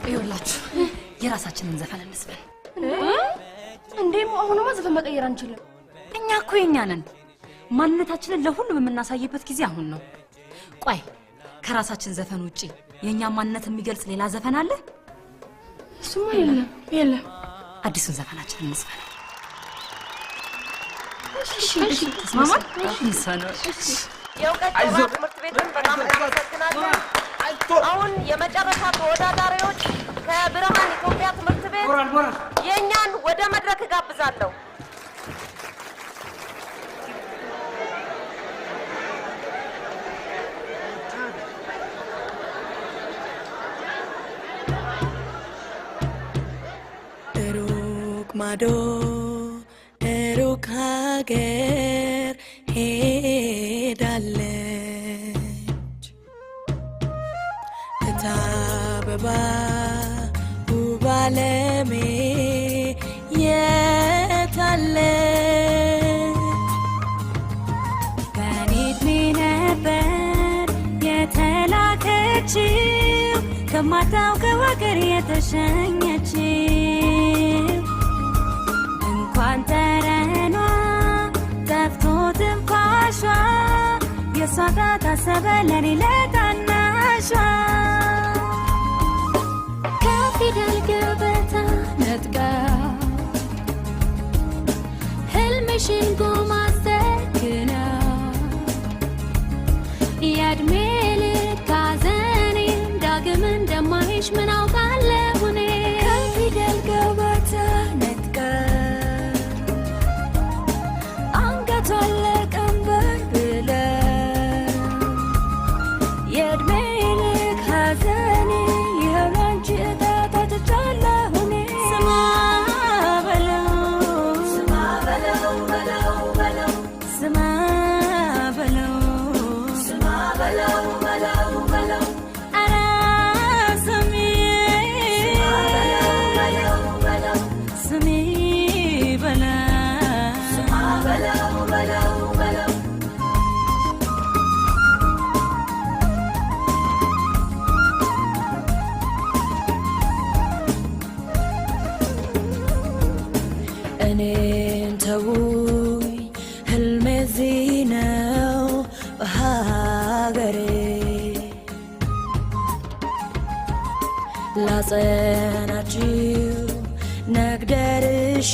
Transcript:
ይኸውላችሁ የራሳችንን ዘፈን እንስፈን እንዴም አሁንማ ዘፈን መቀየር አንችልም እኛ እኮ የኛ ነን ማንነታችንን ለሁሉም የምናሳይበት ጊዜ አሁን ነው ቆይ ከራሳችን ዘፈን ውጪ የኛ ማንነት የሚገልጽ ሌላ ዘፈን አለ እሱማ የለም አዲሱን ዘፈናችንን እንስፈን እሺ ተስማማ እንሰነው የውቀት ትምህርት ቤትን በጣም እናመሰግናለን አሁን የመጨረሻ ተወዳዳሪዎች ከብርሃን ኢትዮጵያ ትምህርት ቤት የኛን ወደ መድረክ ጋብዛለሁ ሩቅ ማዶ ሩቅ ሀገር ሄዳለች እታበባ ውብ ዓለሜ የታለች በኔ ዕድሜ ነበር የተላከችው ከማታውቀው ሀገር የተሸኘችው እንኳን ተረኗ ጠፍቶ ትንፋሿ የሷ ታሰበ ለኔ ለታናሿ ከፊደል ገበታ ነጥቃ ህልምሽን ጎማ ሰክና የዕድሜ ልክ ሐዘኔን ዳግም እንደማይሽ ምን አውቃለሁ እኔ ከፊደል ገበታ ነጥቃ አንገቷን ለቀንበር ብላ የዕድሜ ልክ ሐዘኔ ይኸው ላንቺ ዕጣ ታጭቻለሁ እኔ ስማ በለው ስማ በለው በለው በለው ስማ በለው ስማ በለው በለው በለው ኧረ ስሚ ስሚ በለው ስማ በለው በለው በለው እኔን ተውኝ ህልሜ እዚህ ነው በሀገሬ ላጸናችሁ ነግደርሼ